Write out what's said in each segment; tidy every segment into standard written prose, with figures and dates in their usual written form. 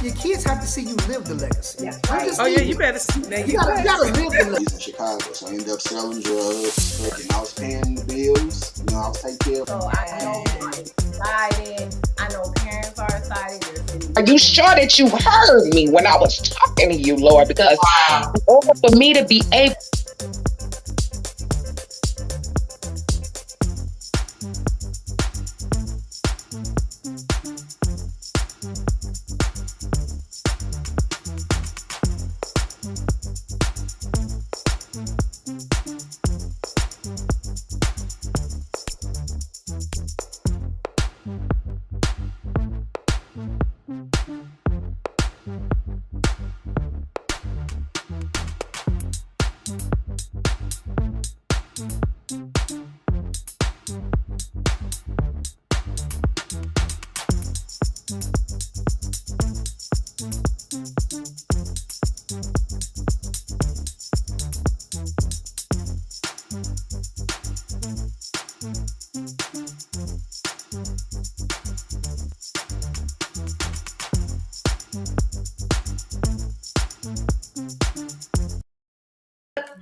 Your kids have to see you live the legacy. That's Don't right. just Oh yeah, speak you it. better. Now You you gotta better. live the legacy. He's in Chicago, so I ended up selling drugs. And I was paying the bills. You know, I was taking care of. So I know I'm excited. I know parents are excited. Are you sure that you heard me when I was talking to you, Lord? Because in order for me to be able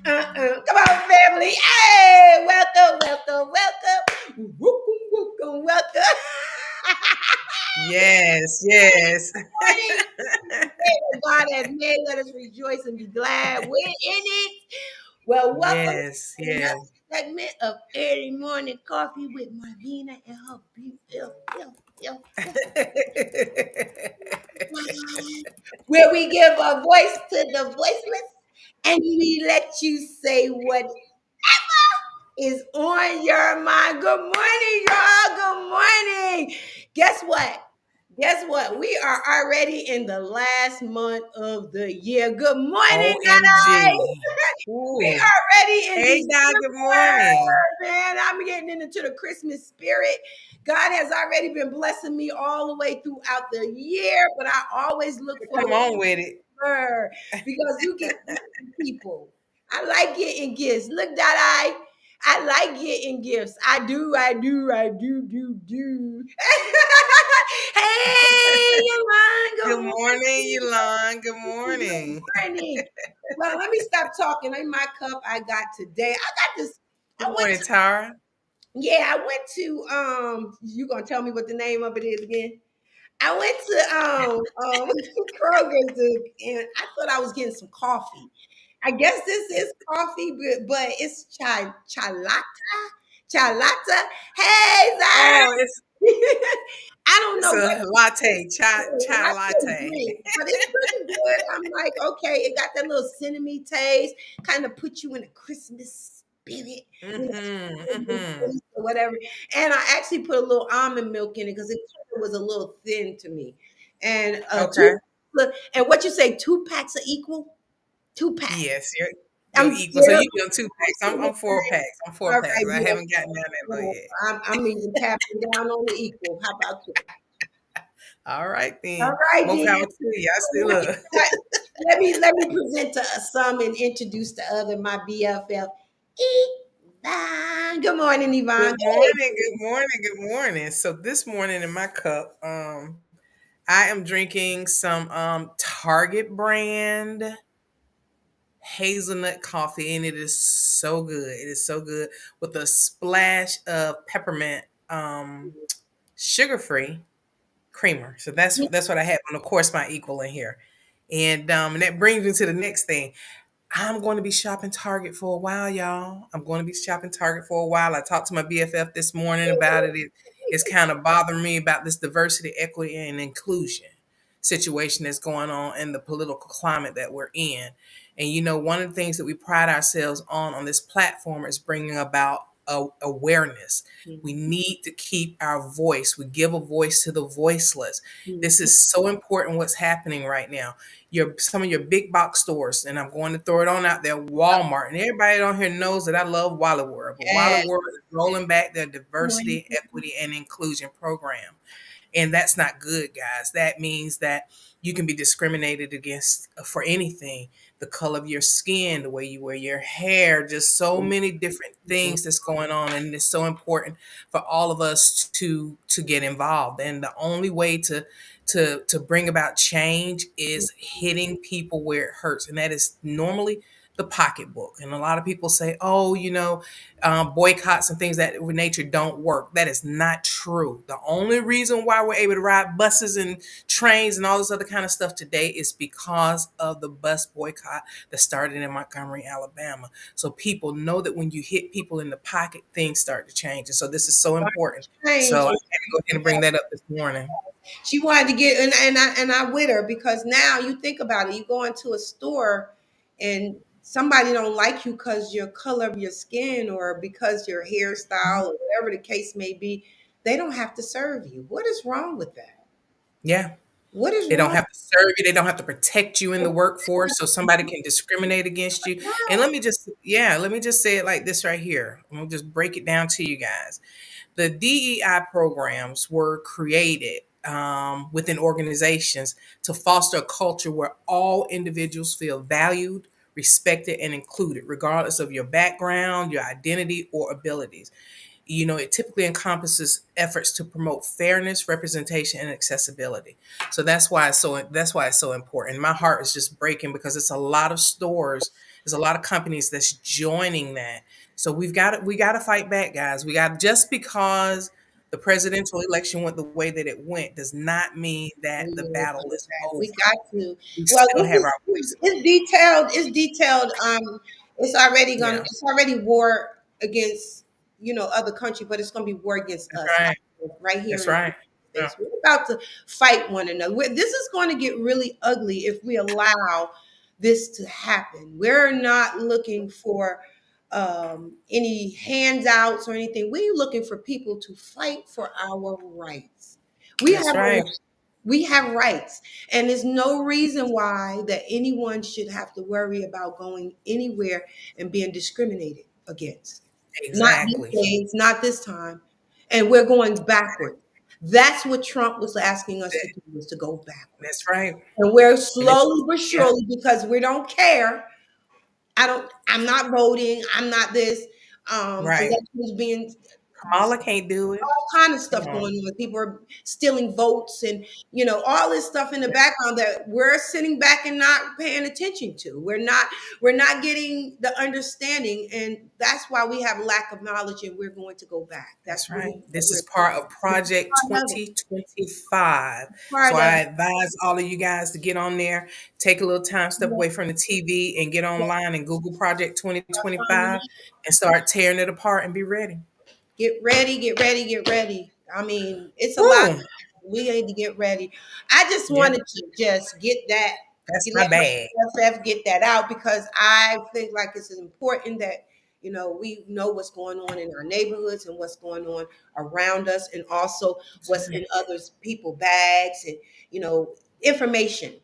Come on, family. Hey, welcome. Welcome. Yes, yes. Morning. God has made. Let us rejoice and be glad. We're in it. Well, welcome Yes, to another yes. segment of Early Morning Coffee with Marvina and her beautiful. Where we give a voice to the voiceless and we let you say what is on your mind. Good morning, y'all. Good morning. Guess what? Guess what? We are already in the last month of the year. Good morning, OMG. guys. We Ooh. are already in Hey, Doc, good morning. December, man. I'm getting into the Christmas spirit. God has already been blessing me all the way throughout the year, but I always look Come forward on with it. her because you get people. I like getting gifts. Look that I like getting gifts. I do. Hey, Yolanda, Good good morning, morning. Yolanda. Good Good morning. morning. Well, let me stop talking. In my cup I got today. I got this. Good I went morning, to Tara. I went to you gonna tell me what the name of it is again? I went to Kroger's and I thought I was getting some coffee. I guess this is coffee, but it's chalata. Hey, Zara. Oh, it's I don't know it's what a latte, chai I couldn't latte. drink, but it's pretty good. I'm like, okay, it got that little cinnamon taste, kind of put you in a Christmas spirit, Mm-hmm, mm-hmm. or whatever. And I actually put a little almond milk in it because it was a little thin to me. And Okay. and what you say, 2 packs are equal? 2 packs. Yes, you're I'm equal. So still you doing 2 packs. I'm 4 packs. I'm all four right, packs. I yeah. haven't gotten down that low yet. I'm even tapping down on the equal. How about you? All right All then. right, More then. power to you. I still up. Let me present to some and introduce the other, my BFF, Yvonne. Good morning, Good Yvonne. morning, good morning, good morning. So this morning in my cup, I am drinking some Target brand hazelnut coffee, and it is so good. It is so good with a splash of peppermint, sugar-free creamer. So that's what I have, and of course my equal in here. And that brings me to the next thing. I'm going to be shopping Target for a while, y'all. I'm going to be shopping Target for a while. I talked to my BFF this morning about it. It's kind of bothering me about this diversity, equity, and inclusion situation that's going on in the political climate that we're in. And one of the things that we pride ourselves on this platform is bringing about awareness. We need to keep our voice. We give a voice to the voiceless. This is so important what's happening right now. Some of your big box stores, and I'm going to throw it on out there, Walmart, and everybody on here knows that I love Wally World, but Wally Yes. World is rolling back their diversity, equity, and inclusion program. And that's not good, guys. That means that you can be discriminated against for anything, the color of your skin, the way you wear your hair, just so many different things that's going on. And it's so important for all of us to get involved. And the only way to bring about change is hitting people where it hurts. And that is normally the pocketbook. And a lot of people say, oh, boycotts and things that with nature don't work. That is not true. The only reason why we're able to ride buses and trains and all this other kind of stuff today is because of the bus boycott that started in Montgomery, Alabama. So people know that when you hit people in the pocket, things start to change. And so this is so important. Change. So I had to go ahead and bring that up this morning. She wanted to get, and I with her, because now you think about it. You go into a store and somebody don't like you because your color of your skin or because your hairstyle or whatever the case may be. They don't have to serve you. What is wrong with that? Yeah. What is They don't wrong? have to serve you. They don't have to protect you in the workforce, so somebody can discriminate against you. And let me just say it like this right here. I'm gonna just break it down to you guys. The DEI programs were created within organizations to foster a culture where all individuals feel valued, respected, and included, regardless of your background, your identity, or abilities. It typically encompasses efforts to promote fairness, representation, and accessibility. So that's why it's so important. My heart is just breaking because it's a lot of stores, there's a lot of companies that's joining that. So we got to fight back, guys. We got just because the presidential election went the way that it went does not mean that the battle is over. We got to. We Well, still have our voices. it's detailed. It's detailed. Yeah, It's already war against other country, but it's gonna be war against that's us right. right here That's in the right. United Yeah, States. We're about to fight one another. This is going to get really ugly if we allow this to happen. We're not looking for any handouts or anything. We're looking for people to fight for our rights. We have that's right. we have rights, and there's no reason why that anyone should have to worry about going anywhere and being discriminated against. Not these Exactly. days, not this time. And we're going backward. That's what Trump was asking us to do, was to go That's backwards. right. And we're And it's slowly but yeah, surely, because we don't care. I'm not voting, I'm not this. right. Elections being Kamala can't do it. all kind of Come stuff on. going on. People are stealing votes and all this stuff in the background that we're sitting back and not paying attention to. We're not getting the understanding, and that's why we have lack of knowledge, and we're going to go back. That's That's right. really what This is we're doing. part of Project Part of it. 2025. So Part of I it. advise all of you guys to get on there, take a little time, step away from the TV, and get online and Google Project 2025 and start tearing it apart and be ready. Get ready, get ready, get ready. I mean, it's a lot. Woo! We need to get ready. I just Yeah, wanted to just get that, that's my let my bag. FF get that out, because I think like it's important that we know what's going on in our neighborhoods and what's going on around us, and also That's what's right. in others people bags and information.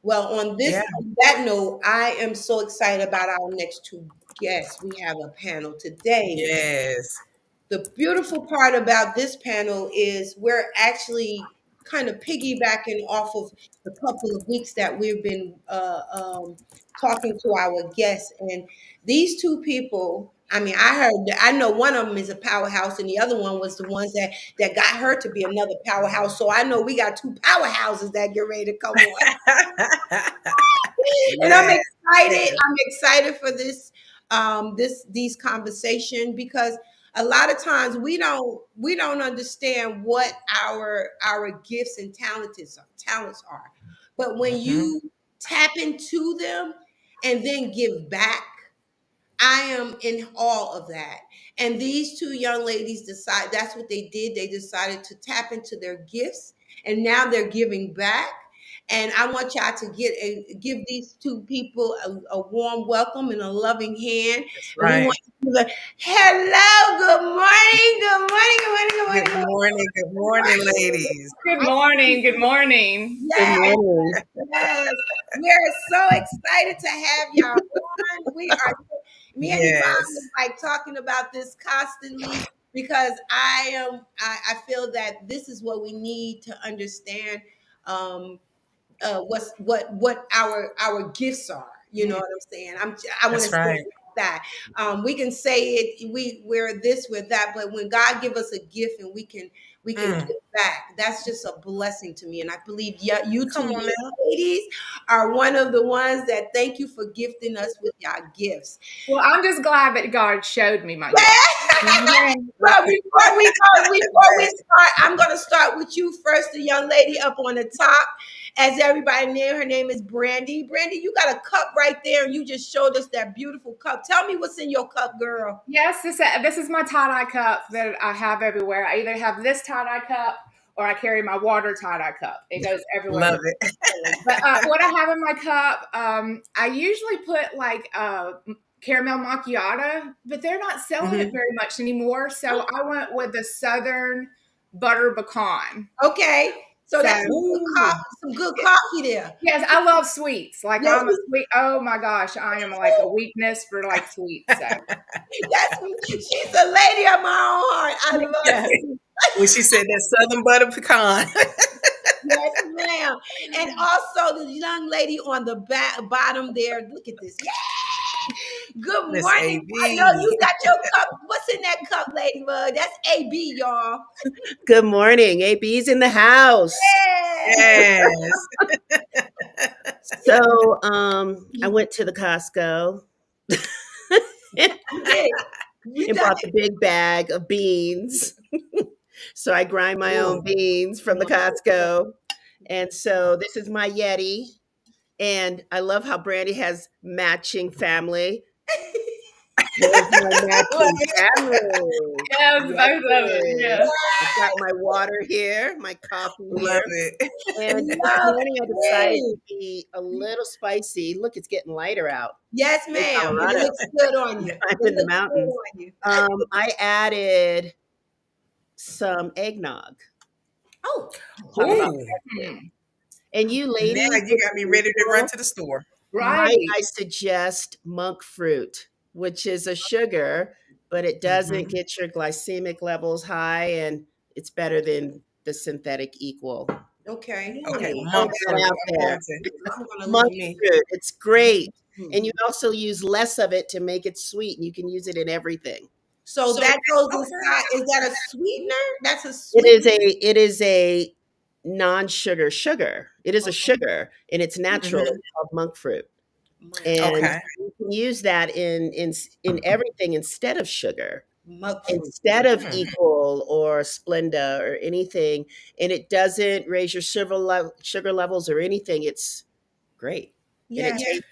Well, Yeah. on that note, I am so excited about our next two guests. We have a panel today. Yes. The beautiful part about this panel is we're actually kind of piggybacking off of the couple of weeks that we've been talking to our guests. And these two people, I mean, I know one of them is a powerhouse, and the other one was the ones that got her to be another powerhouse. So I know we got two powerhouses that get ready to come on. And I'm Yeah. excited. I'm excited for these conversation, because a lot of times we don't understand what our gifts and talents are. But when Hmm. you tap into them and then give back, I am in awe of that. And these two young ladies that's what they did. They decided to tap into their gifts, and now they're giving back. And I want y'all to give these two people a warm welcome and a loving hand. That's And we right. want to do the hello, good morning, good morning, good morning, good morning, Good good morning. Good morning, ladies. Good morning. Good morning. Good morning. morning. Yes, we're so excited to have y'all on. We are. Me and Yvonne Yes. was like talking about this constantly. because I feel that this is what we need to understand. Um, what our gifts are. You know Yeah, what I'm saying? I want to that's say right. it like that. We can say it. We're this, we're that, but when God give us a gift and we can Mm. give back, that's just a blessing to me. And I believe, yeah, you two Come on young now. ladies are one of the ones that thank you for gifting us with your gifts. Well, I'm just glad that God showed me my gift. Mhm. Well, before we start, I'm gonna start with you first, the young lady up on the top. As everybody knew, her name is Brandi. Brandi, you got a cup right there, and you just showed us that beautiful cup. Tell me what's in your cup, girl. Yes, this is my tie dye cup that I have everywhere. I either have this tie dye cup or I carry my water tie dye cup. It goes everywhere Love with me. it. But what I have in my cup, I usually put like caramel macchiato, but they're not selling it Mhm. very much anymore. So I went with the Southern butter pecan. Okay, so So that's Ooh. some good coffee there. yes, I love sweets. Like Yes, I'm a sweet. Oh my gosh, I am like a weakness for like sweets. So she's a lady of my own heart. I love yeah. it. When she said that Southern butter pecan. Yes, ma'am. And also the young lady on the bottom there. Look at this. Good Miss morning. I know AB. you got your cup. What's in that cup, Lady Bug? That's AB, y'all. Good morning. AB's in the house. Yeah. Yes. So I went to the Costco and We did. We done bought the big bag of beans. So I grind my own Ooh. beans from the Costco. And so this is my Yeti. And I love how Brandy has matching family. There's my Love matching it. family. Yes, both of them. Yes. Yes. I've got my water here, my coffee Love here. it. And this love morning I decided it. to be a little spicy. Look, it's getting lighter out Yes, in ma'am. And it Colorado. looks good on you. I'm It in the looks good mountains. on you. I added some eggnog. Oh, Talk about Ooh. Hmm. and you Now ladies, you if got me you're ready to run single, to the store. Right. might I suggest monk fruit, which is a sugar, but it doesn't Hmm. get your glycemic levels high, and it's better than the synthetic equal. okay. I'm Okay, gonna Throw monk that fruit. out I'm going there. to look Monk for me. fruit, it's great. at And you also use less of it to make it sweet, and you can use it in everything. So So is that that goes sugar? inside. Is that a sweetener? That's a It sweet. is a non-sugar sugar. It is a sugar, and it's natural. Hmm. It's called monk fruit, Monk and Okay. you can use that in everything instead of sugar, fruit. instead of Hmm. Equal or Splenda or anything, and it doesn't raise your sugar levels or anything. It's great, and it Yes, tastes.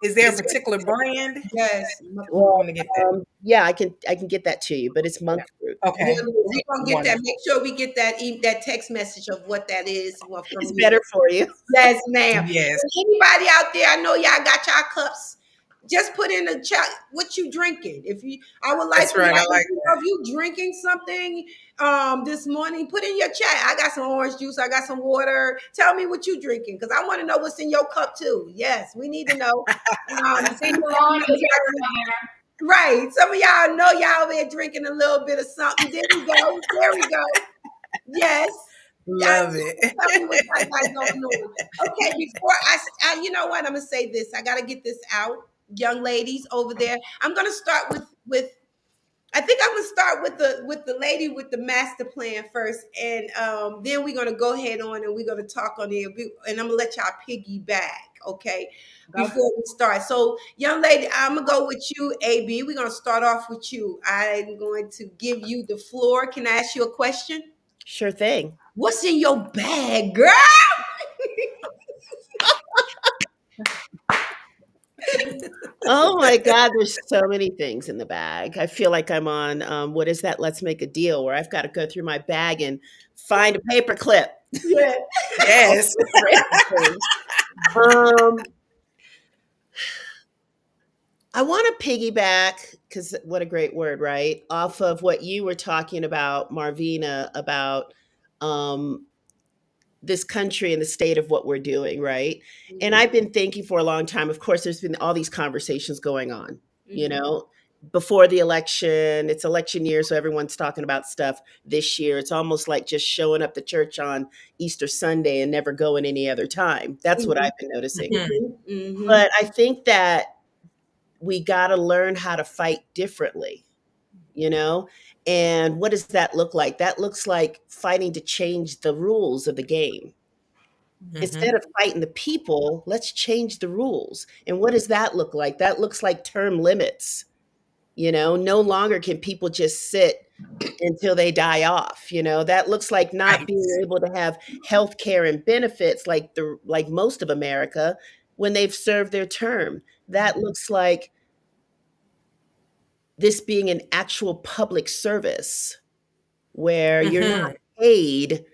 Is there a particular brand? yes. Monk I'm fruit. Well, going to get that. yeah, I can get that to you, but it's monk fruit. Yeah, Okay. we're gonna get that. Wonderful. Make sure we get that that text message of what that is from It's you. better for you. Yes, ma'am. Yes, And anybody out there, I know y'all got y'all cups. Just put in the chat what you drinking. If you, I would like that's for right. I y'all, like if you drinking something this morning, put in your chat. I got some orange juice. I got some water. Tell me what you drinking because I want to know what's in your cup too. Yes, we need to know. I Some see of Ron and y'all, Terry on right? Some of y'all know y'all over here drinking a little bit of something. There we go. There we go. Yes. Y'all love it. tell me what y'all got going on. Okay, before you know what? I'm gonna say this. I gotta get this out, young ladies over there. I'm gonna start with. I think I'm gonna start with the lady with the master plan first, and then we're gonna go ahead on and we're gonna talk on it, and I'm gonna let y'all piggyback, okay? there. Before we start, so young lady, I'm gonna go with you, AB. We're gonna start off with you. I'm going to give you the floor. Can I ask you a question? Sure thing. What's in your bag, girl? Oh my God, there's so many things in the bag. I feel like I'm on what is that? Let's Make a Deal, where I've got to go through my bag and find a paper clip. Yeah. All Yes. those random things. Um, I want to piggyback because what a great word, right? Off of what you were talking about, Marvina, about um, this country and the state of what we're doing, right? And Mhm, I've been thinking for a long time. Of course, there's been all these conversations going on, you mhm, know, before the election. It's election year, so everyone's talking about stuff this year. It's almost like just showing up to church on Easter Sunday and never going any other time. That's what Mhm, I've been noticing. Mhm. mhm. But I think that we got to learn how to fight differently, you know? And what does that look like? That looks like fighting to change the rules of the game. Instead Mhm. of fighting the people, let's change the rules. And what does that look like? That looks like term limits. No longer can people just sit until they die off. That looks like not Right. being able to have health care and benefits like most of America when they've served their term. That looks like this being an actual public service where you're not Mhm. paid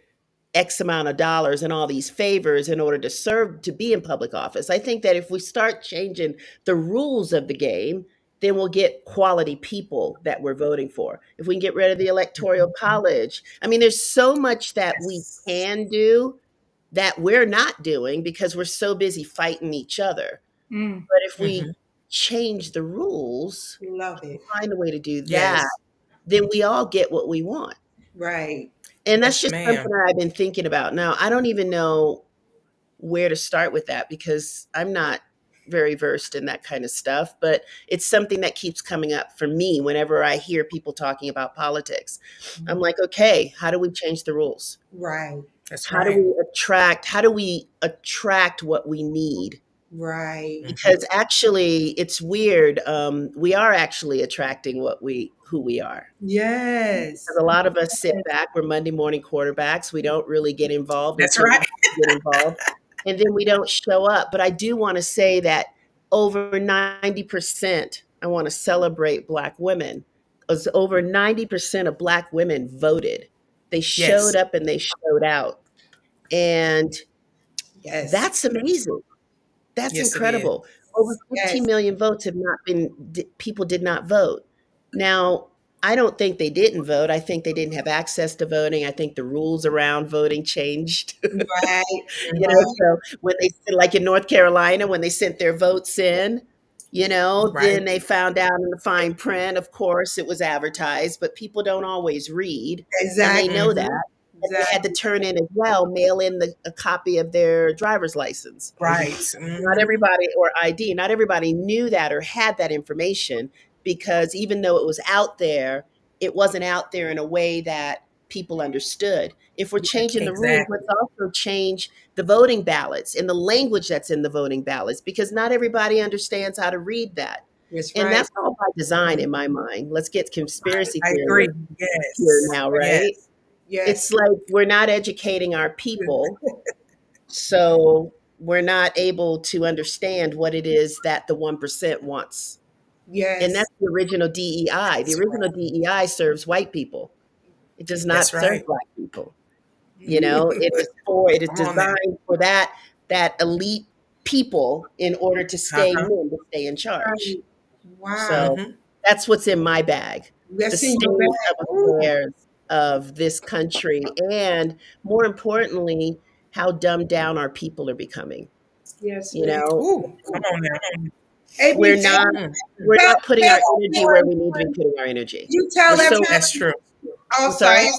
X amount of dollars and all these favors in order to serve to be in public office. I think that if we start changing the rules of the game, then we'll get quality people that we're voting for. If we can get rid of the electoral college, I mean, there's so much that we Yes. can do that we're not doing because we're so busy fighting each other. Mm. But if we Mhm. change the rules, Love it. find a way to do that, Yes. then we all get what we want. Right. And that's Yes, just something ma'am. that I've been thinking about. Now, I don't even know where to start with that because I'm not very versed in that kind of stuff, but it's something that keeps coming up for me whenever I hear people talking about politics. I'm like, okay, how do we change the rules? Right. That's How do right. we attract what we need? Right. Mhm. Because actually it's weird. We are actually attracting who we are. Yes. Because a lot of us sit back. We're Monday morning quarterbacks. We don't really get involved That's until we right. have to get involved, and then we don't show up. But I do want to say that over 90%, I want to celebrate Black women. Because over 90% of Black women voted. They showed Yes. up and they showed out. And Yes. that's amazing. That's Yes, it is. incredible. Over 15 Yes. million votes have not been, people did not vote. Now, I don't think they didn't vote. I think they didn't have access to voting. I think the rules around voting changed. Right. Mhm. So when they, like in North Carolina, when they sent their votes in, Right. then they found out in the fine print, of course, it was advertised, but people don't always read, and they know that. Exactly. Mhm. And they had to Exactly. turn in as well, mail in a copy of their driver's license. Right. Not Mhm. everybody, or ID, not everybody knew that or had that information, because even though it was out there, it wasn't out there in a way that people understood. If we're changing the rules, Exactly. let's also change the voting ballots and the language that's in the voting ballots, because not everybody understands how to read that. That's And right. that's all by design in my mind. Let's get conspiracy I theory agree. here Yes. now, right? Yes. Yes. It's like we're not educating our people, so we're not able to understand what it is that the 1% wants. And Yes. that's the original DEI. The That's original right. DEI serves white people. It does not That's serve right. black people. Mhm. It is Come on now. designed for that elite people in order to Uh-huh. to stay in charge. Right. Wow. So Mhm. that's what's in my bag. The That's in your state bag. of Ooh. affairs of this country, and more importantly, how dumbed down our people are becoming. Yes, You ma'am. know, Ooh, come on now. we're AB, not Mm. we're tell, not putting tell our energy where we need to be everyone. putting our energy. You We're tell so everyone. That's true. Oh, I'm sorry. sorry.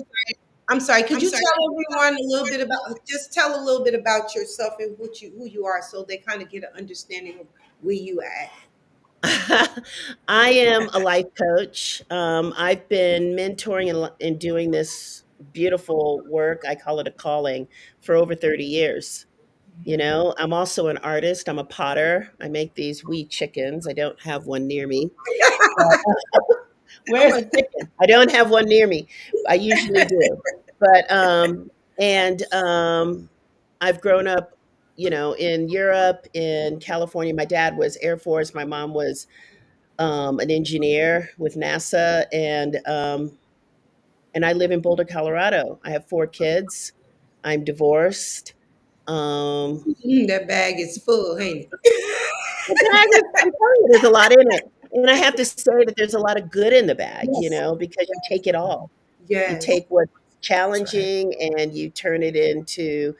I'm sorry. Could you tell everyone a little bit about? Just tell a little bit about yourself and who you are, so they kind of get an understanding of where you at. I am a life coach. I've been mentoring and doing this beautiful work. I call it a calling for over 30 years. I'm also an artist. I'm a potter. I make these wee chickens. I don't have one near me. Where's the chicken? I don't have one near me. I usually do. But and I've grown up, in Europe, in California. My dad was Air Force. My mom was an engineer with NASA, and I live in Boulder, Colorado. I have 4 kids. I'm divorced. Um, That bag is full, ain't it? the bag is, I'm telling you, there's a lot in it. And I have to say that there's a lot of good in the bag, Yes. because you take it all. You Yes. take what's That's right. challenging and you turn it into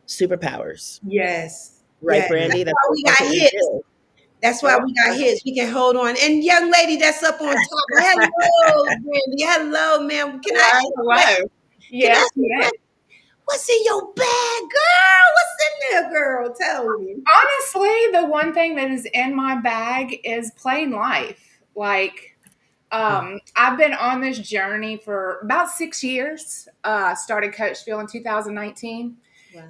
superpowers. Yes. Right, Yes. Mm. Brandy? That's why we That's got what we hits. do. That's why Sure. we got his. We can hold on. And young lady that's up on top. Hello, Brandi. Hello, ma'am. Can I ask you a question? Hello. Can I Yes, ask you a yes. question? What's in your bag, girl? What's in there, girl? Tell me. Honestly, the one thing that is in my bag is plain life. Like, I've been on this journey for about 6 years. Started Coachville in 2019. Wow.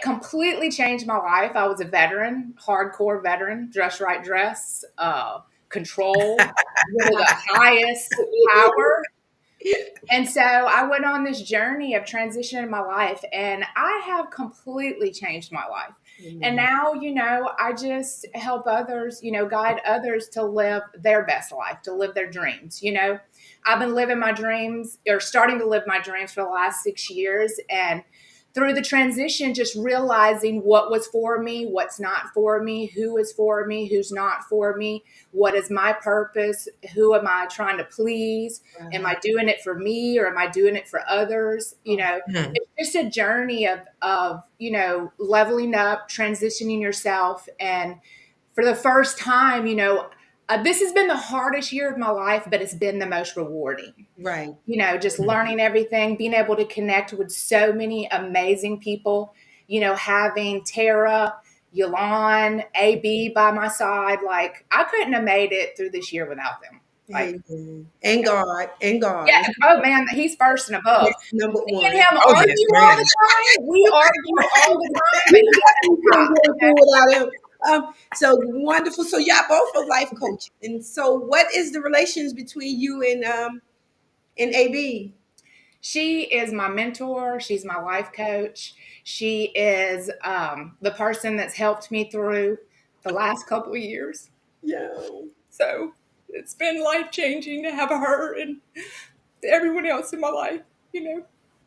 Completely changed my life. I was a veteran, hardcore veteran, dress right dress, control, really the highest power. And so I went on this journey of transition in my life, and I have completely changed my life. And now, I just help others, guide others to live their best life, to live their dreams. I've been living my dreams or starting to live my dreams for the last 6 years. And through the transition, just realizing what was for me, what's not for me, who is for me, who's not for me, what is my purpose, who am I trying to please, am I doing it for me or am I doing it for others? Mhm. It's just a journey of leveling up, transitioning yourself. And for the first time, this has been the hardest year of my life, but it's been the most rewarding. Right. Just learning everything, being able to connect with so many amazing people, having Tara, Yolon, AB by my side. Like, I couldn't have made it through this year without them. Like, Amen. And God. And God. yeah, oh man, he's first and above. That's number Me and one. him Oh yes, argue all man. the time. We argue all the time, but We he doesn't couldn't stop. go through without him. So wonderful. So y'all both are life coaches. And so what is the relations between you and AB? She is my mentor. She's my life coach. She is the person that's helped me through the last couple of years. Yeah. So it's been life changing to have her and everyone else in my life,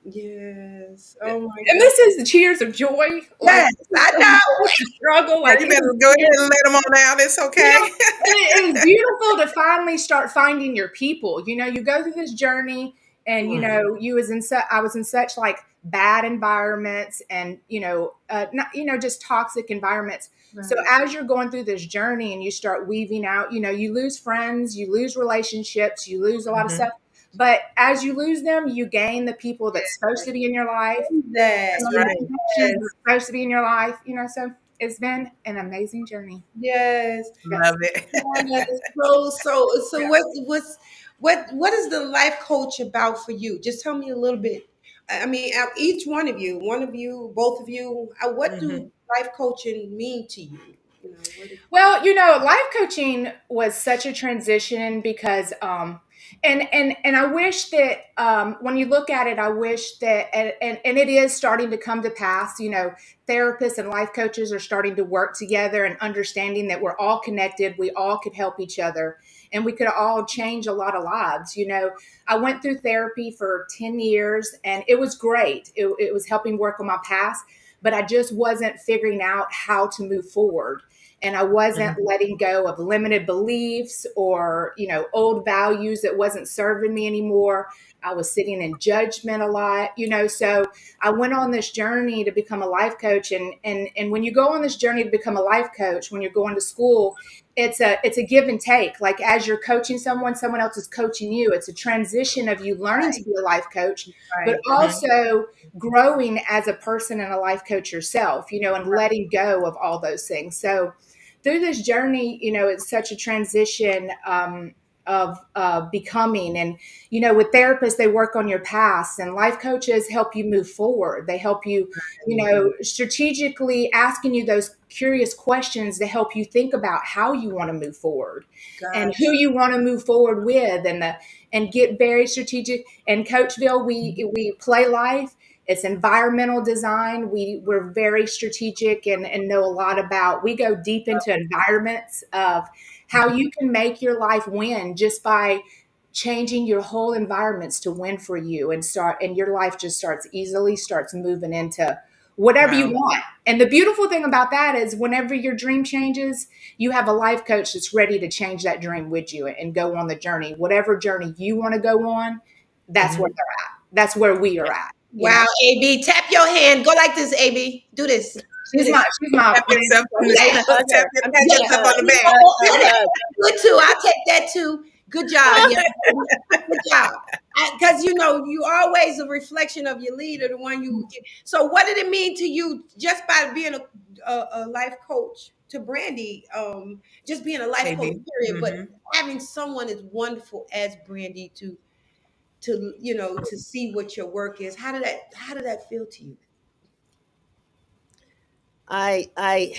Yes. Oh my And God. this is the cheers of joy. Like, Yes, I know. struggle. Now Like, you better go ahead and let them on out. It's okay. it was beautiful to finally start finding your people. You go through this journey, and I was in such like bad environments, and not just toxic environments. So Right. as you're going through this journey, and you start weaving out, you lose friends, you lose relationships, you lose a lot of Mhm. stuff. But as you lose them, you gain the people that's supposed to be in your life, That. That's and the right. connections that's supposed to be in your life. So it's been an amazing journey. Yes. Yes. Love it. Yes. So what is the life coach about for you? Just tell me a little bit. I mean, each one of you, both of you, what Mhm. do life coaching mean to you? What is Well, life coaching was such a transition because and I wish that when you look at it, I wish that and it is starting to come to pass, therapists and life coaches are starting to work together and understanding that we're all connected, we all could help each other, and we could all change a lot of lives. I went through therapy for 10 years and it was great. It was helping work on my past, but I just wasn't figuring out how to move forward, and I wasn't Mhm. letting go of limited beliefs or old values that wasn't serving me anymore. I was sitting in judgment a lot, so I went on this journey to become a life coach. And when you go on this journey to become a life coach, when you're going to school, it's a give and take. Like, as you're coaching someone else is coaching you. It's a transition of you learning to right? be a life coach, but Right. Mhm. also growing as a person and a life coach yourself, and letting go of all those things. So through this journey, it's such a transition of becoming. And, with therapists, they work on your past, and life coaches help you move forward. They help you, strategically asking you those curious questions to help you think about how you want to move forward and Gosh. who you want to move forward with, and get very strategic. And Coachville, we play life. It's environmental design. We're very strategic and know a lot about. We go deep into environments of how you can make your life win just by changing your whole environments to win for you, and your life just starts moving into whatever you Wow. want. And the beautiful thing about that is whenever your dream changes, you have a life coach that's ready to change that dream with you and go on the journey. Whatever journey you want to go on, that's where Mhm. they're at. That's where we are at. Wow, AB, tap your hand. Go like this, AB. Do this. She's my Tap yourself on the Yeah. Hug her. I'm pat giving a yourself on hug. the You back. know Hug, what? hug, hug. Good too. I'll take that too. Good job. Yeah. Good job. Because you always a reflection of your leader, the one you. So, what did it mean to you just by being a life coach to Brandy? Just being a life coach, Maybe. period. But Hmm. having someone as wonderful as Brandy to see what your work is. How did that feel to you? I I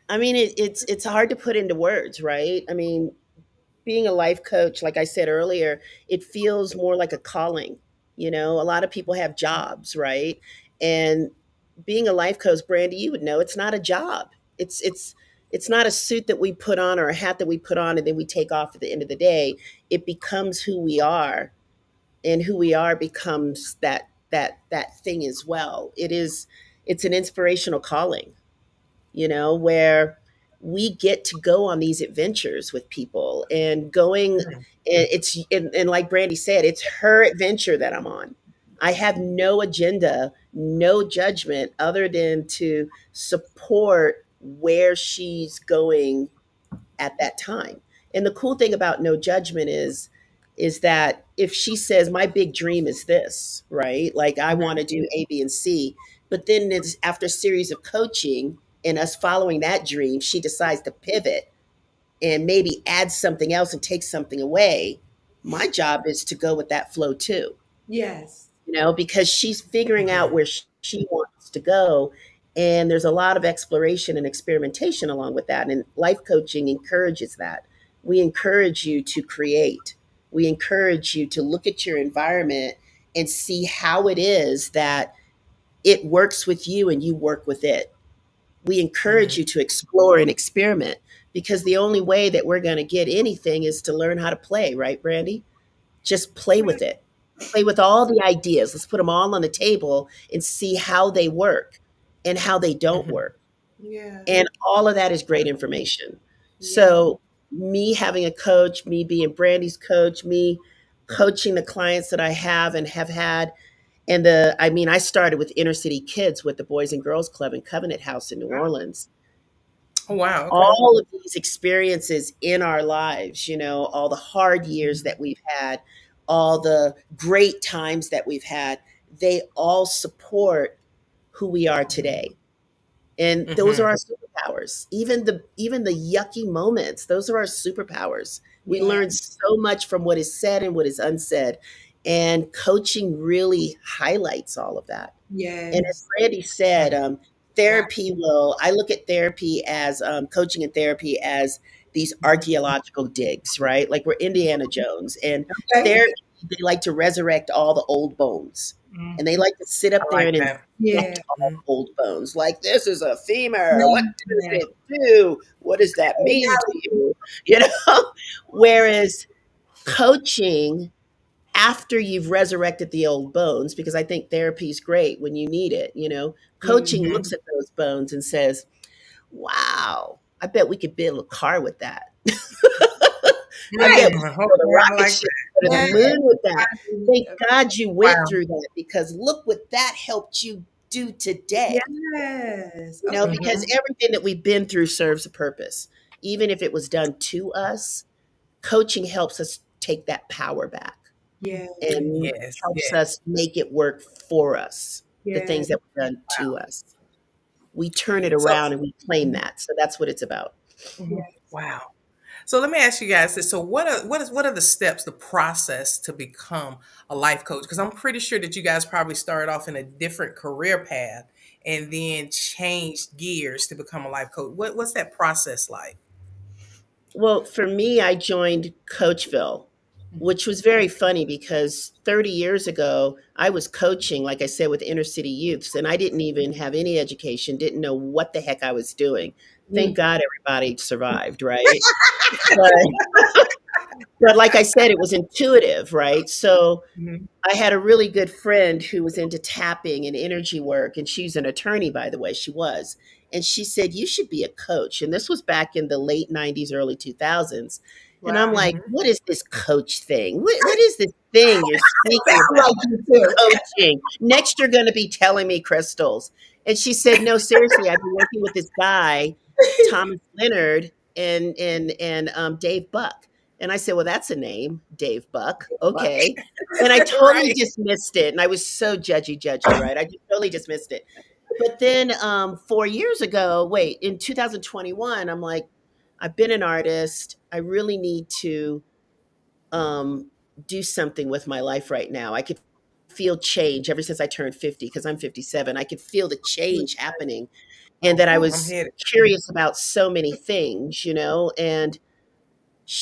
I mean it's hard to put into words, right? I mean, being a life coach, like I said earlier, it feels more like a calling. A lot of people have jobs, right? And being a life coach, Brandy, you would know it's not a job. It's not a suit that we put on or a hat that we put on and then we take off at the end of the day. It becomes who we are, and who we are becomes that thing as well. It's an inspirational calling, where we get to go on these adventures with people and going, and and like Brandy said, it's her adventure that I'm on. I have no agenda, no judgment other than to support where she's going at that time. And the cool thing about no judgment is that if she says my big dream is this, right? Like I want to do A, B, and C, but then it's after a series of coaching and us following that dream, she decides to pivot and maybe add something else and take something away. My job is to go with that flow too, Yes. because she's figuring out where she wants to go. And there's a lot of exploration and experimentation along with that. And life coaching encourages that. We encourage you to create, we encourage you to look at your environment and see how it is that it works with you and you work with it. We encourage you to explore and experiment, because the only way that we're going to get anything is to learn how to play, right, Brandy? Just play with it. Play with all the ideas. Let's put them all on the table and see how they work and how they don't Hmm. work. Yeah. And all of that is great information. Yeah. So, me having a coach, me being Brandy's coach, me coaching the clients that I have and have had, I mean, I started with inner city kids with the Boys and Girls Club in Covenant House in New Orleans. Oh, wow. Okay. All of these experiences in our lives, all the hard years that we've had, all the great times that we've had, they all support who we are today. And those are Hmm. our superpowers. Even the yucky moments, those are our superpowers. We Yeah. learn so much from what is said and what is unsaid. And coaching really highlights all of that. And as Yes. Brandy said, Wow. I look at therapy as coaching and therapy as these archaeological digs, right? Like we're Indiana Jones. And Okay. therapy, they like to resurrect all the old bones. And they like to sit I up there like and that. Yeah. inspect all the old bones. Like, this is a femur. What does Yeah. it do? What does that mean to you? You know? Whereas coaching, after you've resurrected the old bones, because I think therapy is great when you need it, coaching Mhm. looks at those bones and says, wow, I bet we could build a car with that. I Right. bet we could build a Okay, I rocket like ship that. to the Yeah. moon with that. Thank God you went Wow. through that, because look what that helped you do today. Yes. Because Hmm. everything that we've been through serves a purpose. Even if it was done to us, coaching helps us take that power back Yeah. and Yes. helps Yes. us make it work for us, the Yeah. things that were done to us. We turn it So, around and we claim that. So that's what it's about. mhm. Yeah. Wow. So let me ask you guys this. So what are the steps, the process to become a life coach? Because I'm pretty sure that you guys probably started off in a different career path and then changed gears to become a life coach. What's that process like? Well, for me, I joined Coachville, which was very funny because 30 years ago, I was coaching, like I said, with inner city youths, and I didn't even have any education, didn't know what the heck I was doing. Thank Mm. God everybody survived, right? But, but like I said, it was intuitive, right? So Mhm. I had a really good friend who was into tapping and energy work, and she's an attorney, by the way, she was. And she said, you should be a coach. And this was back in the late 90s, early 2000s. And I'm Wow. like, Mhm. what is this coach thing? What is this thing you're speaking Sound about? like you too. Coaching. Next, you're going to be telling me crystals. And she said, no, seriously, I've been working with this guy, Thomas Leonard and Dave Buck. And I said, well, that's a name, Dave Buck. Okay. And I totally Right. dismissed it. And I was so judgy, right? I just totally dismissed it. But then 4 years ago, wait, in 2021, I'm like, I've been an artist. I really need to um, do something with my life right now. I could feel change ever since I turned 50, because I'm 57. I could feel the change happening, and that I Ooh, I'm was headed. curious about so many things, and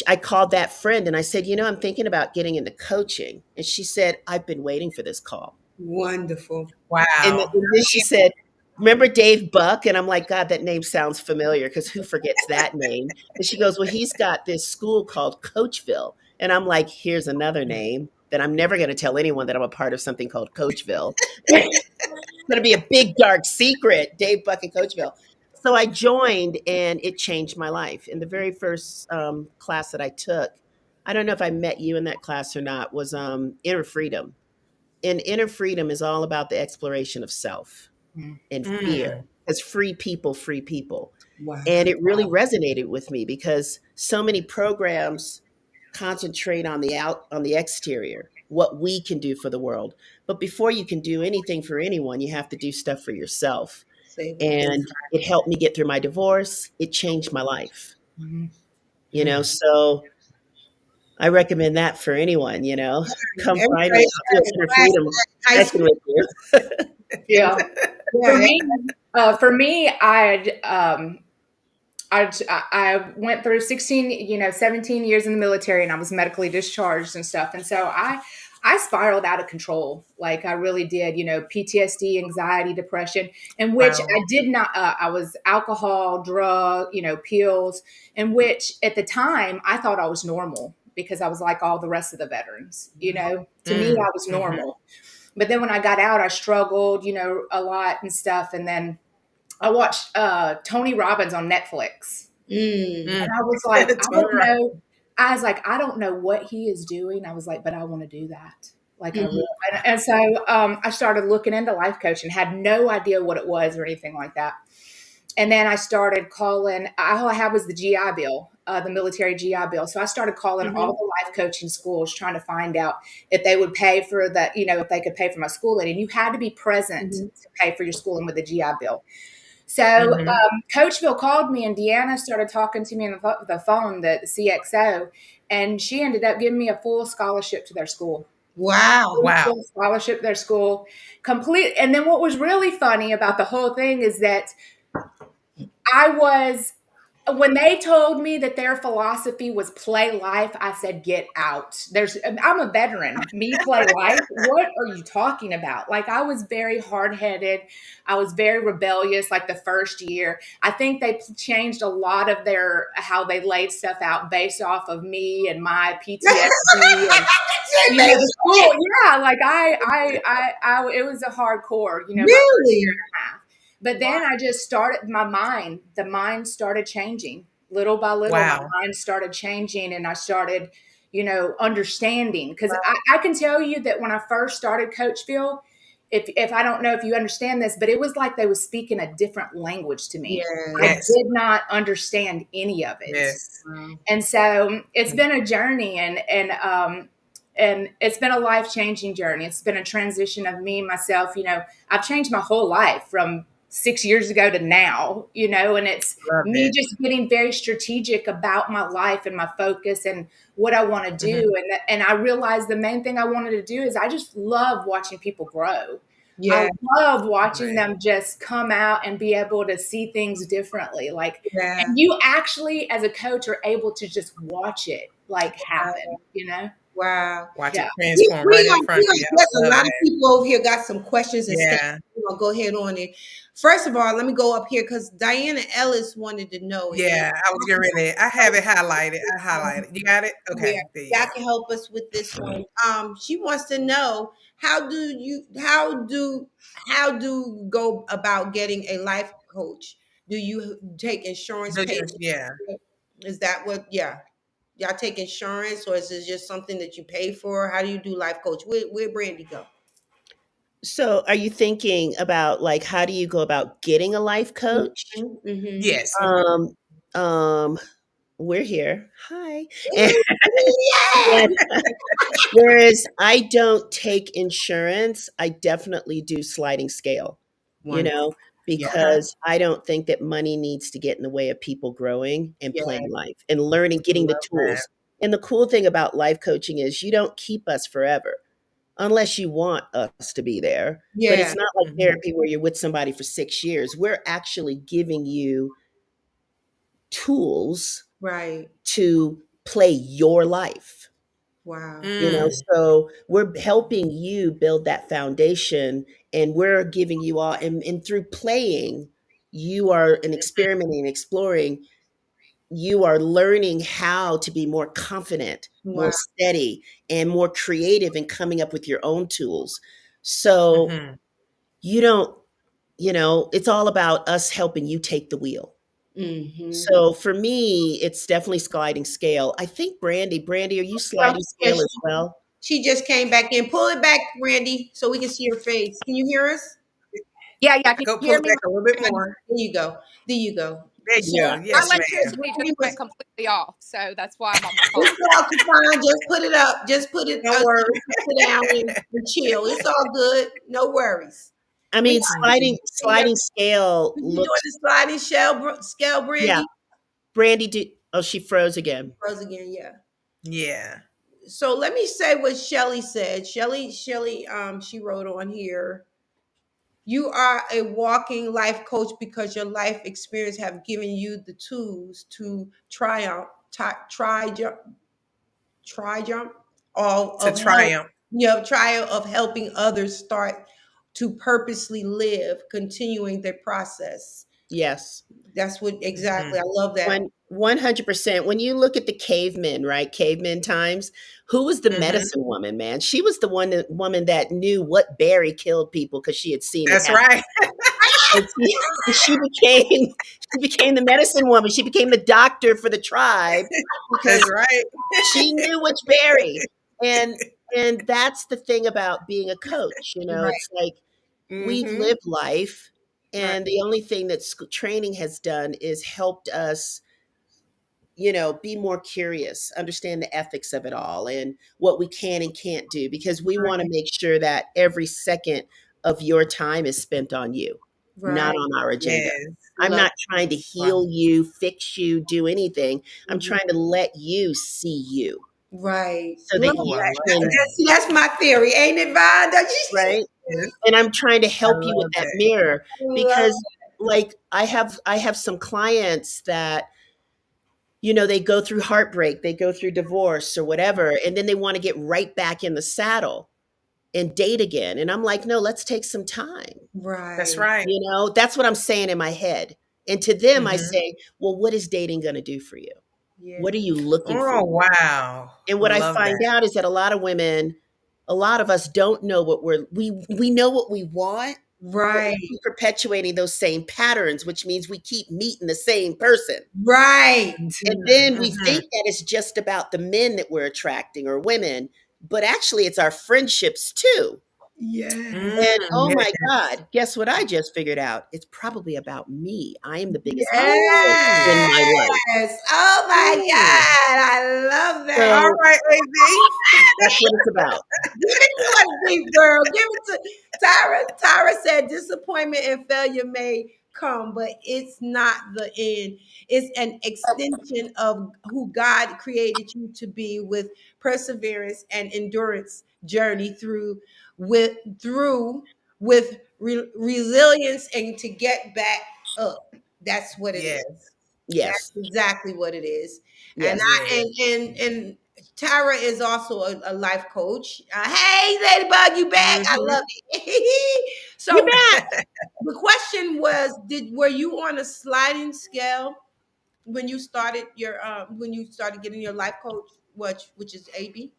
I called that friend and I said, I'm thinking about getting into coaching. And she said, I've been waiting for this call. Wonderful. Wow. And then she said, remember Dave Buck? And I'm like, God, that name sounds familiar, because who forgets that name? And she goes, well, he's got this school called Coachville. And I'm like, here's another name that I'm never going to tell anyone, that I'm a part of something called Coachville. It's going to be a big, dark secret, Dave Buck and Coachville. So I joined, and it changed my life. In the very first class that I took, I don't know if I met you in that class or not, was Inner Freedom. And Inner Freedom is all about the exploration of self and fear, Mm. because free people free people. Wow. And it really resonated with me, because so many programs concentrate on the exterior, what we can do for the world. But before you can do anything for anyone, you have to do stuff for yourself. Say that. And it helped me get through my divorce. It changed my life. Mhm. Mm. So I recommend that for anyone, come find me. Everybody I'll do had a Inner class Freedom in high session school. with you. Yeah. For Yeah. me, I went through 16, 17 years in the military, and I was medically discharged and stuff. And so I spiraled out of control. Like I really did, PTSD, anxiety, depression, in which Wow. I did not, I was alcohol, drug, pills, in which at the time I thought I was normal, because I was like all the rest of the veterans, to me, Mm. I was Mhm. normal. But then when I got out, I struggled, a lot and stuff. And then I watched Tony Robbins on Netflix. Mm. Mm. And I was like, I Totally don't right. know. I was like, I don't know what he is doing. I was like, but I want to do that. Like I Mhm. really, and so I started looking into life coaching, had no idea what it was or anything like that. And then I started calling, all I had was the GI Bill, the military GI Bill. So I started calling all Mhm. the life coaching schools, trying to find out if they would pay for that, if they could pay for my schooling. And you had to be present Mhm. to pay for your schooling with the GI Bill. So Mhm. Coachville called me, and Deanna started talking to me on the phone, the CXO, and she ended up giving me a full scholarship to their school. Wow. Wow. Full scholarship to their school, complete. And then what was really funny about the whole thing is that I was when they told me that their philosophy was play life, I said, get out. I'm a veteran. Me play life? What are you talking about? Like, I was very hard headed. I was very rebellious, like the first year. I think they changed a lot of how they laid stuff out based off of me and my PTSD and, the school. Yeah. Like it was a hardcore, my first year Really? and a half. But then I just started the mind started changing little by little. My Wow. mind started changing, and I started, understanding. Because I can tell you that when I first started Coachville, if I don't know if you understand this, but it was like they was speaking a different language to me. I Yeah. Yes. did not understand any of it. Yes. Wow. And so it's been a journey, and it's been a life-changing journey. It's been a transition of me, myself, I've changed my whole life from 6 years ago to now, and it's Love me it. just getting very strategic about my life and my focus and what I want to Mhm. do. And I realized the main thing I wanted to do is I just love watching people grow. I Yeah. love watching Right. them just come out and be able to see things differently. Like, Yeah. and you actually, as a coach, are able to just watch it like happen. Wow. Watch it Yeah. transform right in front of you. I There's a love lot of that. people over here got some questions and statements. Yeah. We're gonna go ahead on it. First of all, let me go up here because Diana Ellis wanted to know, and Yeah. I was getting ready. I have it highlighted. I highlighted. You got it? yeah, Okay. There you y'all go. can help us with this one. She wants to know how do go about getting a life coach? Do you take insurance So payments? yeah. Is that what? Yeah. y'all take insurance, or is it just something that you pay for? How do you do life coach? Where Brandy go? So, are you thinking about like how do you go about getting a life coach? Mm-hmm. Yes. Um, um, we're here. Hi. Yeah. And whereas I don't take insurance, I definitely do sliding scale, you Wonderful. know, Yeah. because I don't think that money needs to get in the way of people growing and Yeah. playing life and learning, getting the Love that. tools. And the cool thing about life coaching is you don't keep us forever unless you want us to be there. But Yeah. it's not like Mhm. therapy where you're with somebody for 6 years. We're actually giving you tools Right. to play your life. Wow. Mm. So we're helping you build that foundation, and we're giving you all, and through playing, you are and experimenting and exploring, you are learning how to be more confident, more Wow. steady, and more creative in coming up with your own tools. So Mhm. you don't, it's all about us helping you take the wheel. Mm-hmm. So for me, it's definitely sliding scale. I think Brandy, are you Well, sliding yeah, scale as well? she just came back in. Pull it back, Randy, so we can see her face. Can you hear us? Yeah, yeah. Can Go you pull hear it me? back a little bit more. There you go. There you go. There So you go. My Yes, ma'am. electricity just Brandy went was, completely off, so that's why I'm on my phone. it's all fine. Just put it up. Just put it Don't up. worry. Sit down and chill. It's all good. No worries. I We mean, got Mhm. sliding scale you doing looks, the sliding scale, yeah. Brandy? Brandy, oh, she froze again. Rose again, yeah. Yeah. So let me say what Shelly said. Shelly, she wrote on here. You are a walking life coach because your life experience have given you the tools to triumph, triumph, triumph, all To of help. triumph. Triumph of helping others start to purposely live, continuing their process. Yes. That's what exactly. Mhm. I love that. 100%. When you look at the cavemen, right? Cavemen times, who was the Mhm. medicine woman, man? She was the woman that knew what berry killed people because she had seen it That's happen. right. And she became the medicine woman. She became the doctor for the tribe That's because right. she knew which berry. And and that's the thing about being a coach. Right, It's like we Mhm. live life, right, and the only thing that training has done is helped us, be more curious, understand the ethics of it all and what we can and can't do, because we want to right, make sure that every second of your time is spent on you, not right. on our agenda. Yes. I'm Love. not trying to Wow. heal you, fix you, do anything. I'm Mhm. trying to let you see you Right. so that Love Oh, I you love that. can, that. See, that's my theory, ain't it, Vine? Don't you? right? Yes. And I'm trying to I help you with love that that. mirror, Love because like I have some clients that, they go through heartbreak, they go through divorce or whatever, and then they want to get right back in the saddle and date again. And I'm like, no, let's take some time. That's right. right. That's what I'm saying in my head. And to them, I Mhm. say, well, what is dating going to do for you? Yeah. What are you looking Oh, for? wow. And what I Love find that. out is that a lot of women, a lot of us don't know what we know what we want, but we Right. keep perpetuating those same patterns, which means we keep meeting the same person. Right. And Mhm. then we Mhm. think that it's just about the men that we're attracting or women, but actually it's our friendships too. Yes. Mm, And oh my yes. God, guess what I just figured out? It's probably about me. I am the biggest asset Ooh. in my life. Yes. Oh my Ooh. God. I love that. All So right, AB. that's what it's about. Give it to us, deep girl. Give it to Tyra. Tyra said disappointment and failure may come, but it's not the end. It's an extension of who God created you to be, with perseverance and endurance journey through with resilience and to get back up. That's what it Yes. is. That's Yes. exactly what it is. And Yes. I Yes. and Tyra is also a life coach. Hey, Ladybug, you back? I Mhm. love it. You're So back. the question was, were you on a sliding scale when you started getting your life coach, which is AB?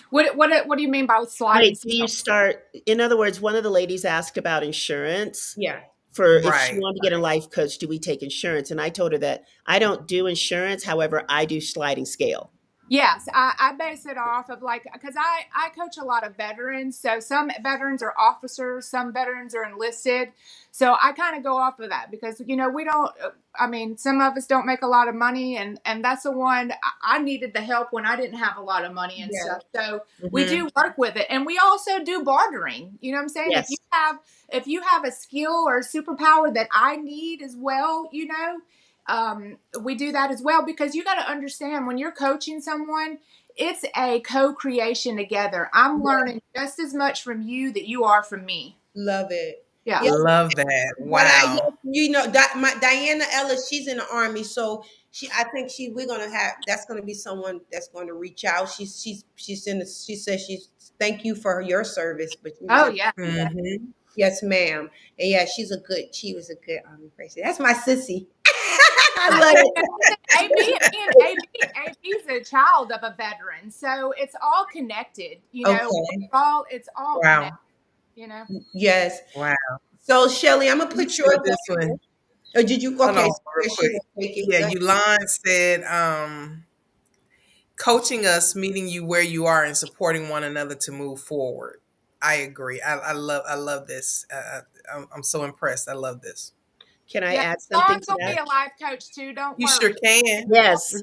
What do you mean by sliding Wait, do you scale? start? In other words, one of the ladies asked about insurance Yeah. for if she Right. wanted to get a life coach, do we take insurance? And I told her that I don't do insurance. However, I do sliding scale. Yes, I base it off of like, because I coach a lot of veterans. So some veterans are officers, some veterans are enlisted. So I kind of go off of that because, we don't, I mean, some of us don't make a lot of money. And that's the one I needed the help when I didn't have a lot of money and Yeah. stuff. So we Hmm. do work with it. And we also do bartering. You know what I'm saying? Yes. If you have a skill or a superpower that I need as well, we do that as well because you got to understand when you're coaching someone, it's a co-creation together. I'm learning just as much from you that you are from me. Love it. Yeah. Yeah. Love that. What I hear, Wow. Diana Ellis, she's in the army, so I think we're gonna have that's gonna be someone that's going to reach out. She says thank you for your service, but she was Oh in. yeah. Hmm. Yes, ma'am. And yeah, she was a good army person. That's my sissy. I love it. AB, me and AB's a child of a veteran, so it's all connected. Okay. It's all connected. Wow. You know. Yes. Wow. So Shelly, I'm gonna Let me put see yours what this on here. one. Or did you? Hold Okay. on, So real yeah, she quick. will take it. Yeah, Go ahead. Yulon said, coaching us, meeting you where you are, and supporting one another to move forward. I agree. I love this. I'm so impressed. I love this. Can I Yeah. add something Dawn's to gonna be that? a life coach too. Don't You sure worry. can. Yes.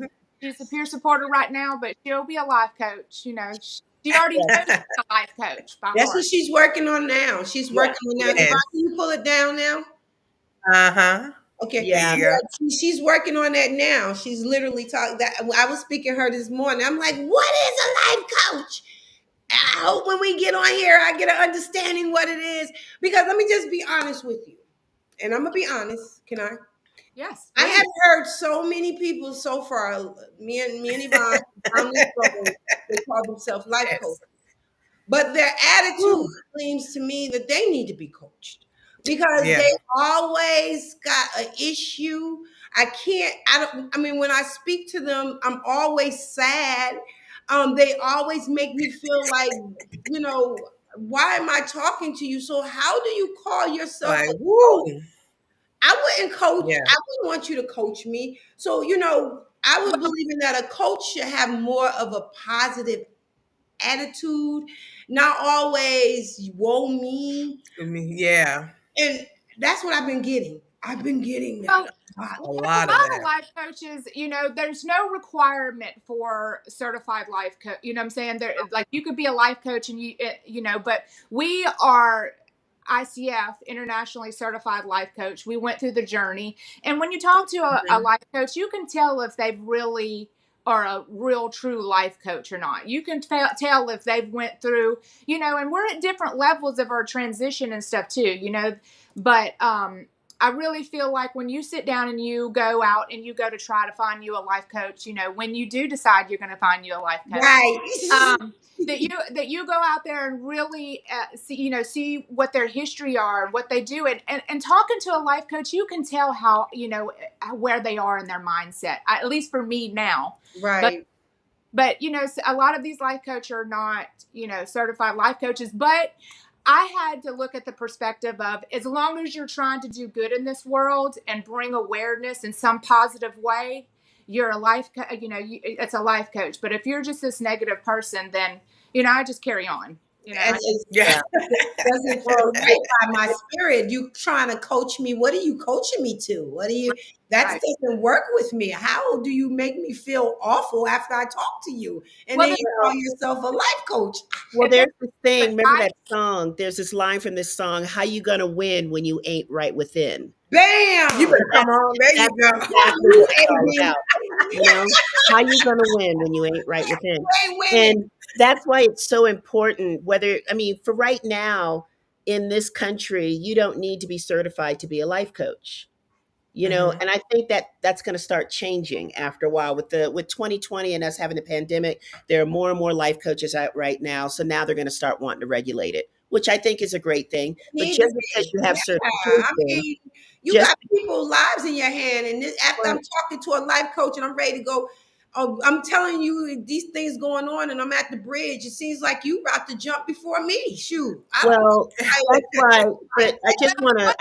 She's a peer supporter right now, but she'll be a life coach. She already Yes. knows she's a life coach by That's what heart. she's working on now. She's Yeah. working on now. Devon, Yes. can you pull it down now? Uh huh. Okay. There Yeah. you go. Yeah, she's working on that now. She's literally talking that I was speaking to her this morning. I'm like, what is a life coach? I hope when we get on here, I get an understanding what it is. Because let me just be honest with you. And I'm gonna be honest. Can I? Yes, I please. have heard so many people so far, me and Yvonne on this phone, they call themselves life coaches. Yes. But their attitude Whew. seems to me that they need to be coached because Yeah. they always got an issue. I mean, when I speak to them, I'm always sad. They always make me feel like, why am I talking to you? So how do you call yourself Like, a coach? woo. I wouldn't coach, Yeah. I wouldn't want you to coach me. So, I would believe in that a coach should have more of a positive attitude, not always woe me. I mean, yeah. And that's what I've been getting. I've been getting that Well, a lot. A with a lot of lot of that. life coaches, there's no requirement for certified life coach. You know what I'm saying? There, like you could be a life coach and but we are ICF, internationally certified life coach. We went through the journey. And when you talk to a Mhm. life coach, you can tell if they've really are a real true life coach or not. You can tell if they've went through, and we're at different levels of our transition and stuff too, but I really feel like when you sit down and you go out and you go to try to find you a life coach, when you do decide you're going to find you a life coach, Right. that you go out there and really see what their history are and what they do, and talking to a life coach, you can tell how where they are in their mindset. At least for me now, Right. but a lot of these life coaches are not certified life coaches, but I had to look at the perspective of as long as you're trying to do good in this world and bring awareness in some positive way, you're a life, it's a life coach. But if you're just this negative person, then, I just carry on, And it Yeah. doesn't feel right by my spirit. You trying to coach me. What are you coaching me to? That Right. doesn't work with me. How do you make me feel awful after I talk to you? And Well, then you call yourself a life coach. Well, there's there's this thing. Remember I, that song? There's this line from this song. How you gonna win when you ain't right within? You Bam! better come on. There you That's go. exactly You what it's all ain't about. You know, how you gonna win when you ain't right within? winning. And that's why it's so important. For right now in this country, you don't need to be certified to be a life coach. Hmm. And I think that that's going to start changing after a while with 2020 and us having the pandemic. There are more and more life coaches out right now, so now they're going to start wanting to regulate it, which I think is a great thing. But Need to just because be. you have Yeah. I certification, mean, you just got people's lives in your hand. And after I'm talking to a life coach and I'm ready to go, I'm telling you these things going on and I'm at the bridge. It seems like you about to jump before me. Shoot. I don't know. well, that's why. But one I just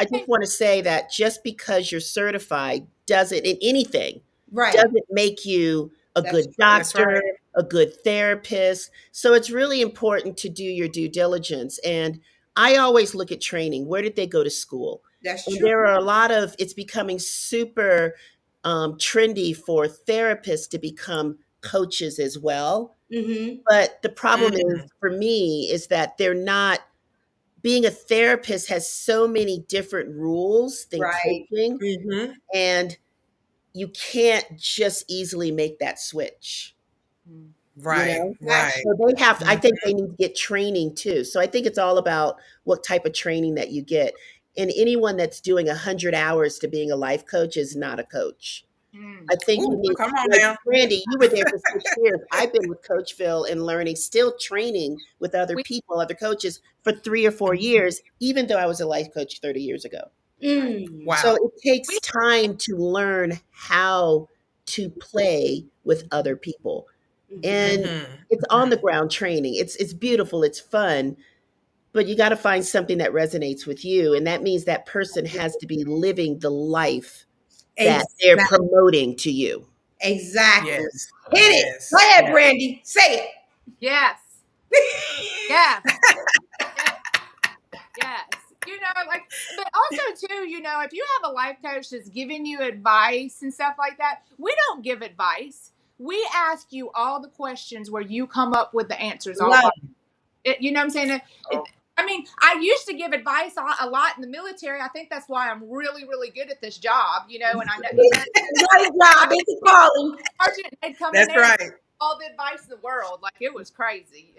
thing, want to say that just because you're certified doesn't in anything Right. doesn't make you a That's good That's right. doctor. a good therapist. So it's really important to do your due diligence. And I always look at training. Where did they go to school? That's And true. there are a lot of, it's becoming super trendy for therapists to become coaches as well. Mm-hmm. But the problem is Mm, for me is that they're not, being a therapist has so many different rules than Right. coaching, mhm. and you can't just easily make that switch, you Right, know? That's right. So they have to, I Mhm. think they need to get training too. So I think it's all about what type of training that you get. And anyone that's doing 100 hours to being a life coach is not a coach. I think you Ooh, need, come on like now. Brandy, you were there for 6 years. I've been with Coach Phil and learning, still training with other We, people, other coaches for 3 or 4 years, even though I was a life coach 30 years ago. mm. So Wow. it takes we, time to learn how to play with other people. And Mhm, it's on the mhm. ground training. It's beautiful, it's fun, but you got to find something that resonates with you. And that means that person has to be living the life that they're Exactly. promoting to you. Exactly. Yes, Hit it. Go yes, ahead, yes. Brandy. Say yes, it. yes, yes, yes. Like, but also too, if you have a life coach that's giving you advice and stuff like that, we don't give advice. We ask you all the questions where you come up with the answers all Love by. it. You know what I'm saying? I mean, I used to give advice a lot in the military. I think that's why I'm really, really good at this job. And I know, It's not a job. It's a calling. sergeant, they'd come in That's there and right. all the advice in the world. Like, it was crazy.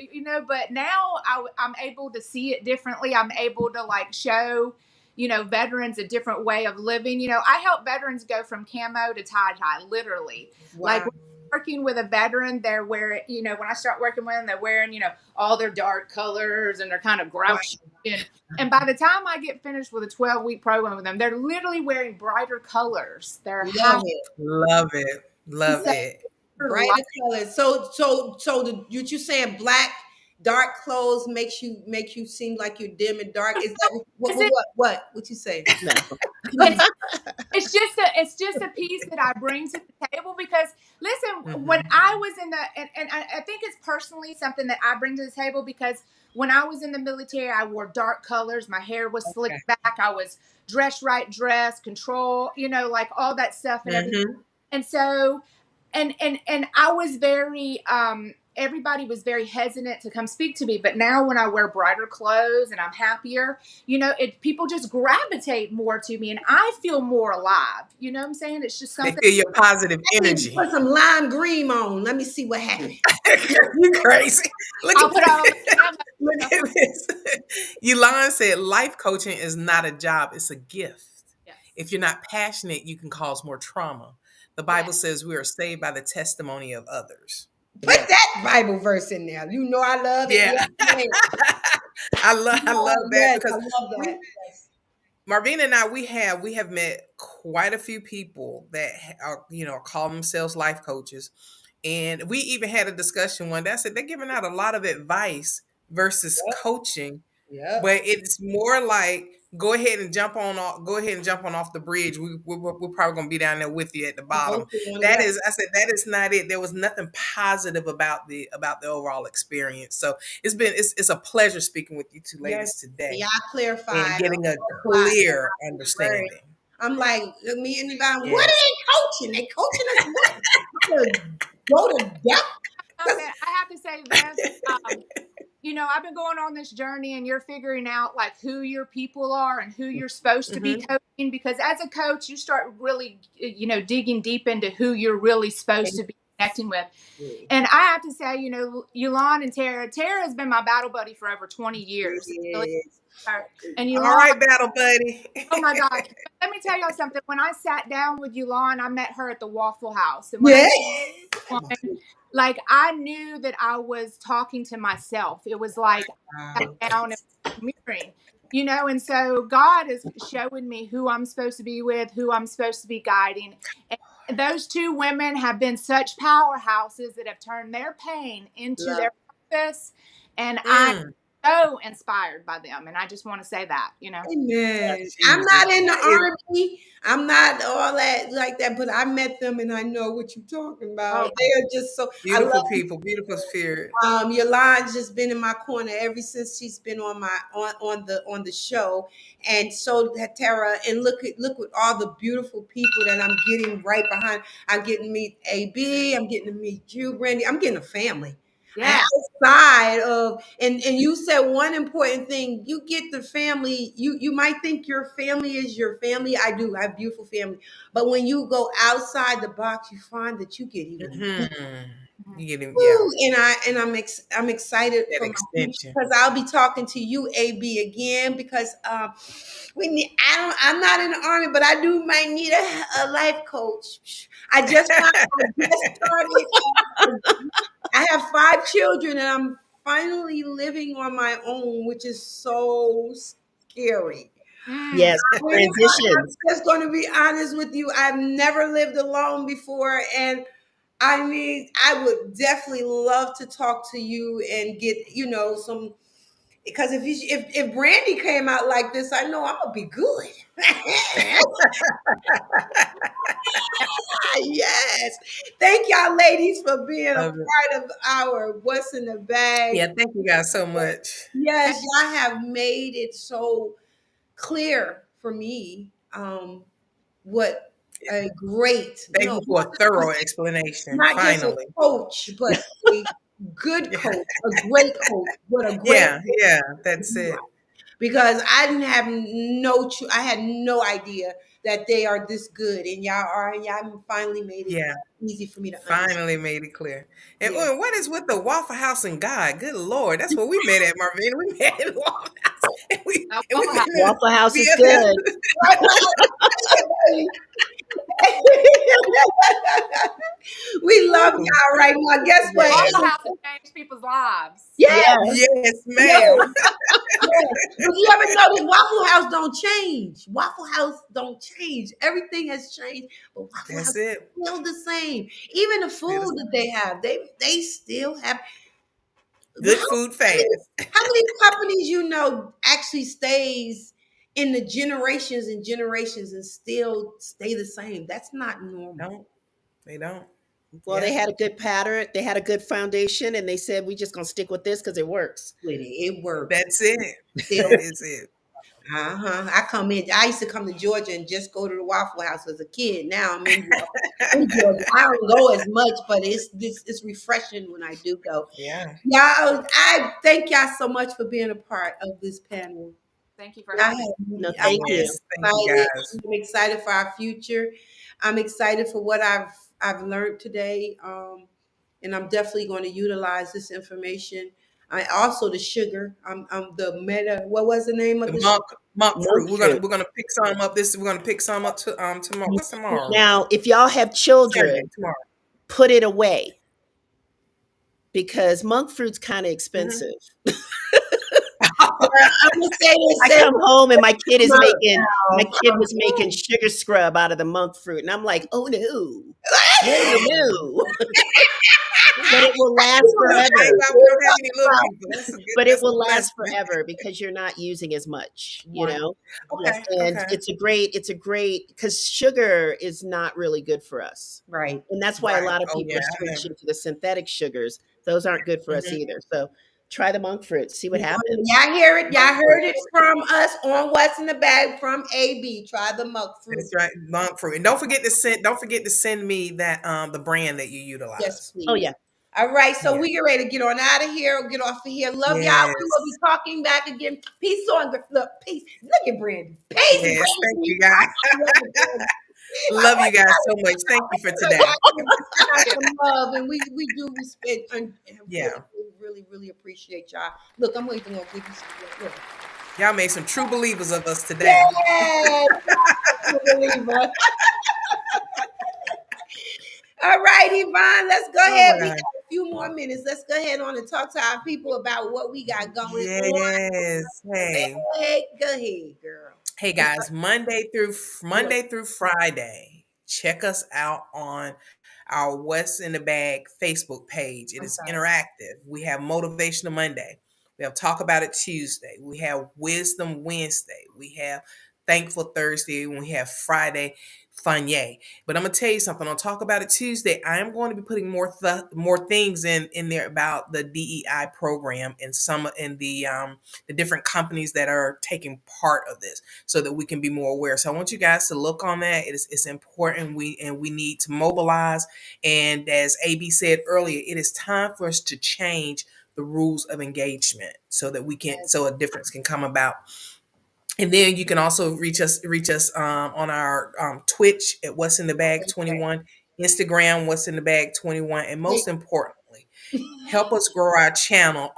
But now I'm able to see it differently. I'm able to like show, veterans a different way of living. I help veterans go from camo to tie, literally. Like, Wow. when I'm working with a veteran, they're wearing, when I start working with them, they're wearing, all their dark colors and they're kind of Wow. grouchy. And by the time I get finished with a 12-week program with them, they're literally wearing brighter colors. They're Love happy. it. Love it. Love it. Brighter colors. So what you saying? Black, dark clothes makes you seem like you're dim and dark. Is that what you say? No. It's it's just a piece that I bring to the table because listen, when Mhm. I was in the and I think it's personally something that I bring to the table because when I was in the military, I wore dark colors, my hair was Okay. slicked back, I was dress, control, like all that stuff and everything. Mhm. And so and I was very everybody was very hesitant to come speak to me, but now when I wear brighter clothes and I'm happier, people just gravitate more to me and I feel more alive. You know what I'm saying? It's just They something. feel your positive I need to energy. put some lime green on. Let me see what happens. You crazy. Look I'll at put on this. Look at this. Yolanda said life coaching is not a job, it's a gift. yes. If you're not passionate, you can cause more trauma. The Yeah. Bible says we are saved by the testimony of others. Put Yeah. that Bible verse in there. You know I love it. Yeah. Yes, yes. I love that Yes, I because love that. we Yes. Marvina and I we have met quite a few people that are call themselves life coaches, and we even had a discussion one day. I said they're giving out a lot of advice versus coaching, Yep. but it's more like go ahead and jump on off the bridge. We're probably gonna be down there with you at the bottom. Both of them, That yep. is, I said that is not it. There was nothing positive about the overall experience. So it's a pleasure speaking with you two Yes. ladies today Y'all and clarified a getting a whole lot. clear Right. understanding. I'm like, me and Yvonne, what are Yes. they coaching? They coaching us what? To go to death? I have to say this. I've been going on this journey and you're figuring out like who your people are and who you're supposed to be Hmm. coaching because as a coach, you start really, digging deep into who you're really supposed to be connecting with. And I have to say, Yulan and Tara has been my battle buddy for over 20 years. Really, Yes. and All Yulan, right, battle buddy. oh my gosh. Let me tell y'all something. When I sat down with Yulan, I met her at the Waffle House. And when I Yes. like I knew that I was talking to myself. It was like I Wow. sat down and mirroring, and so God is showing me who I'm supposed to be with, who I'm supposed to be guiding. And those two women have been such powerhouses that have turned their pain into Love. their purpose. And I'm Mm. so inspired by them, and I just want to say that, you know. Amen. Yes. I'm Jesus. not in the That is army. I'm not all that like that, but I met them and I know what you're talking about. Oh, They are just so. I love beautiful people, beautiful spirit. Yolande's just been in my corner ever since she's been on my on the show, and so that Tara. And look at all the beautiful people that I'm getting right behind. I'm getting to meet AB. I'm getting to meet you, Brandi. I'm getting a family. And yeah. outside of and you said one important thing. You get the family. You might think your family is your family. I do. I have beautiful family, but when you go outside the box, you find that you get even Hmm. You get him, yeah, Woo, I'm excited that for my future extension. because I'll be talking to you, AB, again because we need. I'm not in the army, but I do might need a life coach. I just started. I have 5 children, and I'm finally living on my own, which is so scary. Mm. Yes. Transitions. I'm just going to be honest with you. I've never lived alone before, and I mean, I would definitely love to talk to you and get, some because if Brandi came out like this, I know I'm gonna be good. Yes. Thank y'all ladies for being a Love it. part of our What's in the Bag. Yeah, thank you guys so much. Yes, y'all have made it so clear for me what a great, Thank you for a thorough explanation. not just a Finally. coach, but a good Yeah, coach, a great coach, what a great yeah, yeah. That's coach. it. Because I didn't have I had no idea that they are this good, and y'all are, and y'all finally made it Yeah, easy for me to understand. finally made it clear. And Yeah. what is with the Waffle House and God? Good Lord, that's where we met at, Marvin. We met at the Waffle House, and we Waffle House. been in Waffle House is BFF. good. We love y'all right now. Guess what? Yes. Waffle House has changed people's lives. Yes, Yes. Yes, ma'am. yes, yes. But you ever notice Waffle House don't change? Waffle House don't change. Everything has changed, but Waffle House That's is it. still the same. Even the Still the food that they have, they still have. good How food many, fast. how many companies actually stays in the generations and generations and still stay the same? That's not normal. Don't they don't? Well, they Yeah, had a good pattern. They had a good foundation, and they said we just gonna stick with this because it works. With it, it works. that's it. Still, That is it. I used to come to Georgia and just go to the Waffle House as a kid. Now I'm in Georgia. I don't go as much, but it's refreshing when I do go. Yeah. Y'all, I thank y'all so much for being a part of this panel. Thank you for I having me. No, I'm thank you. Yes. Thank you excited. guys. I'm excited for our future. I'm excited for what I've learned today, and I'm definitely going to utilize this information. I also the sugar. I'm the meta. What was the name of The the monk Monk fruit. We're gonna fruit. we're gonna pick some up. We're gonna pick some up to tomorrow. What's tomorrow? Now, if y'all have Sunday. children, Tomorrow. put it away because monk fruit's kind of Hmm. expensive. I'm gonna say I this. come home and my kid was making Say, sugar scrub out of the monk fruit, and I'm like, oh no, no, no, no. But it will last We don't forever. have any little people. That's a good. But it That's a will last blessing. forever because you're not using as much, you Right. know. Yes. Okay. And Okay. it's a great because sugar is not really good for us, Right. and that's why a Right. lot of Oh people yeah. are switching to the synthetic sugars. Those aren't good for us Hmm. either. So try the monk fruit, see what happens. Y'all hear it. Y'all heard it from us on What's in the Bag from AB. Try the mug fruit. That's right. Monk fruit. And don't forget to send. Don't forget to send me that the brand that you Yes, utilize. Oh please. yeah, All right, so Yeah. we get ready to get on out of here, get off of here. Love y'all. We will be Yes. talking back again. Peace on the look. Peace. Look at Brandi. Peace, Yes. Thank Brandi. you guys. I love you, Brandi. Love you guys so much. Thank you for today. I got some love, and we do respect and Yeah. really appreciate y'all. Look, I'm even gonna give you some. Look. Y'all made some true believers of us today. Yes, believer. All right, Yvonne, let's go All ahead. We got right. a few more minutes. Let's go ahead on and talk to our people about what we got going on. Yes. Hey. Go ahead, girl. Hey guys, Monday through Friday, check us out on our What's in the Bag Facebook page. It I'm is sorry. interactive. We have Motivational Monday. We have Talk About It Tuesday. We have Wisdom Wednesday. We have Thankful Thursday. And we have Friday Fun Yay. But I'm gonna tell you something. On Talk About It Tuesday, I am going to be putting more things in there about the DEI program and some in the different companies that are taking part of this, so that we can be more aware. So I want you guys to look on that. It's important. We need to mobilize. And as AB said earlier, it is time for us to change the rules of engagement so that we can so a difference can come about. And then you can also reach us on our Twitch at What's in the Bag 21, Instagram What's in the Bag 21, and most importantly, help us grow our channel.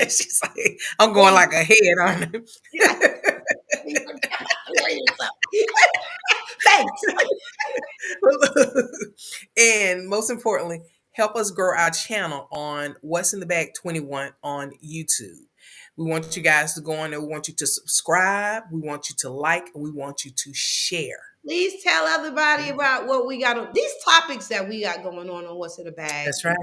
She's like, I'm going like a head on Thanks. it. And most importantly, help us grow our channel on What's in the Bag 21 on YouTube. We want you guys to go on there. We want you to subscribe. We want you to like. And we want you to share. Please tell everybody about what we got on these topics that we got going on What's in the Bag. That's right.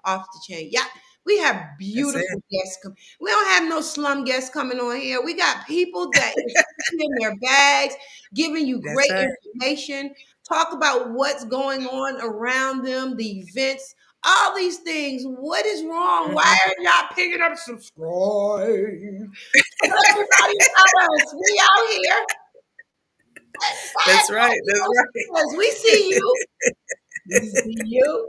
Off the chain. Yeah, we have beautiful That's guests coming. We don't have no slum guests coming on here. We got people that is sitting in their bags, giving you That's great right. information, talk about what's going on around them, the events, all these things. What is wrong? Why are y'all picking up subscribe? Tell everybody about us. We out here. That's right. That's right. We see you. We see you.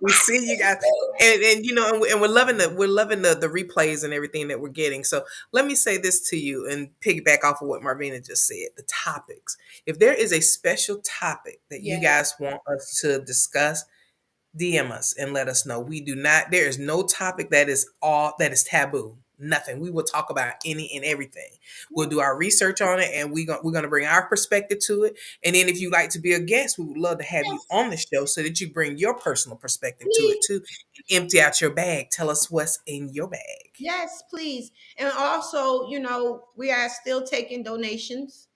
We see you guys, and you know, and we're loving the replays and everything that we're getting. So let me say this to you and piggyback off of what Marvina just said. The topics. If there is a special topic that you guys want us to discuss, DM us and let us know. We do not. There is no topic that is taboo. Nothing. We will talk about any and everything. We'll do our research on it, and we're going to bring our perspective to it. And then, if you'd like to be a guest, we would love to have you on the show so that you bring your personal perspective to it too. Empty out your bag. Tell us what's in your bag. Yes, please. And also, we are still taking donations.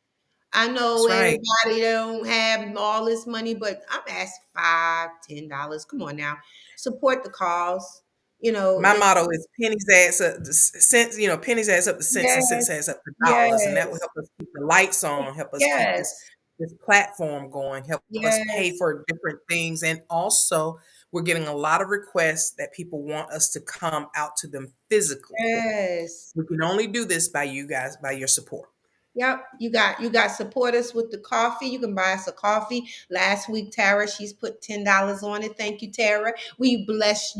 I know That's right. everybody don't have all this money, but I'm asking $5, $10. Come on now, support the cause. My motto is pennies adds up to cents. Pennies adds up to cents, and cents Yes, adds up to dollars, and that will yes, help us keep the lights on, help us keep yes, this platform going, help us pay yes, for different things, and also we're getting a lot of requests that people want us to come out to them physically. yes. We can only do this by you guys, by your support. Yep, you got support us with the coffee. You can buy us a coffee. Last week, Tara, she's put $10 on it. Thank you, Tara. You blessed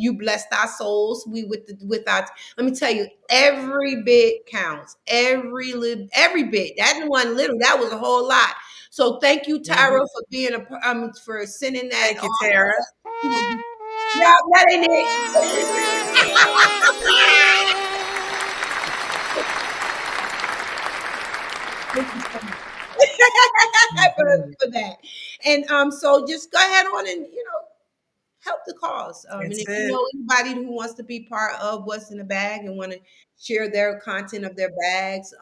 our souls. With our. Let me tell you, every bit counts. Every bit. That one little. That was a whole lot. So thank you, Tara, for being for sending that. Thank you, Tara. Yeah, that ain't it. for that. And so just go ahead on and help the cause. And That's if you it. know anybody who wants to be part of What's in the Bag and want to share their content of their bags,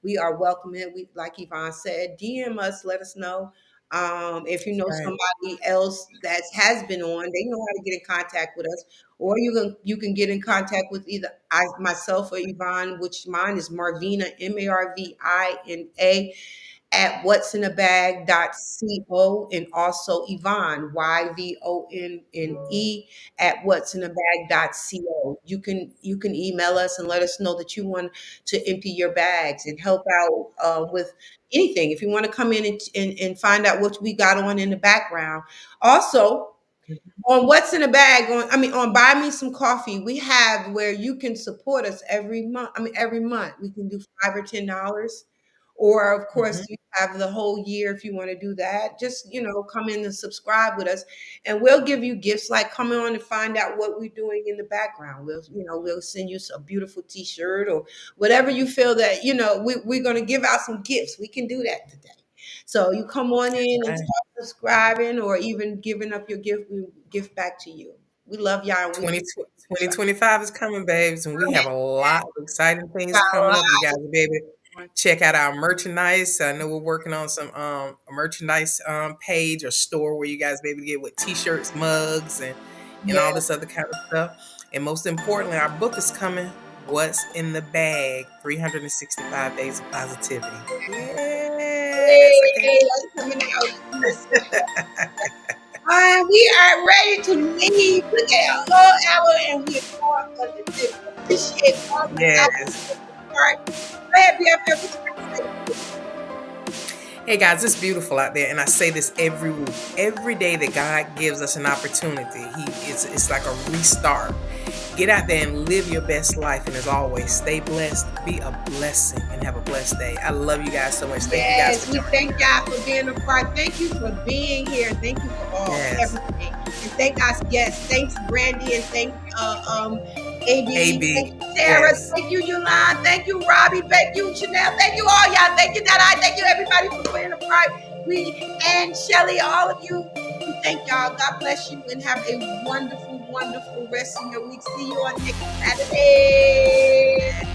we are welcoming. We, like Yvonne said, DM us, let us know. If you know Right. somebody else that has been on, they know how to get in contact with us, or you can get in contact with either myself or Yvonne, which mine is Marvina, Marvina at what'sinthebag.co, and also Yvonne, Yvonne at what'sinthebag.co. You can email us and let us know that you want to empty your bags and help out with anything. If you want to come in and find out what we got on in the background. Also, on What's in the Bag, on Buy Me Some Coffee, we have where you can support us every month. Every month we can do $5 or $10. Or of course, Mhm. you have the whole year if you want to do that. Just come in and subscribe with us, and we'll give you gifts like coming on and find out what we're doing in the background. We'll send you a beautiful T-shirt or whatever you feel that we're going to give out some gifts. We can do that today. So you come on in and Right. start subscribing or even giving up your gift. We gift back to you. We love y'all. And we 2025 is coming, babes, and we have a lot of exciting things got a coming up. You lot guys will be able to check out our merchandise. I know we're working on some a merchandise page or store where you guys be able to get with t-shirts, mugs, and all Yeah. this other kind of stuff. And most importantly, our book is coming What's in the bag? 365 days of positivity. Yes. Okay. Hey, that's coming out. Listen. We are ready to leave. Look at a whole hour and we're part of the trip. Appreciate all the Yes. hours. Go ahead, BFF. What you got to say? Hey guys, it's beautiful out there, and I say this every week. Every day that God gives us an opportunity, it's like a restart. Get out there and live your best life, and as always, stay blessed, be a blessing, and have a blessed day. I love you guys so much. Thank you guys Yes, for we joining. thank y'all for being a part. Thank you for being here. Thank you for all Yes. everything. And thank us, yes, thanks Brandi and thank AB. AB. Thank you, Sarah. Yes. Thank you, Yolanda. Thank you, Robbie. Thank you, Chanel. Thank you all y'all. Thank you, Nana. Thank you everybody for being a part. And Shelly, all of you. We thank y'all. God bless you and have a wonderful, wonderful rest of your week. See you on next Saturday.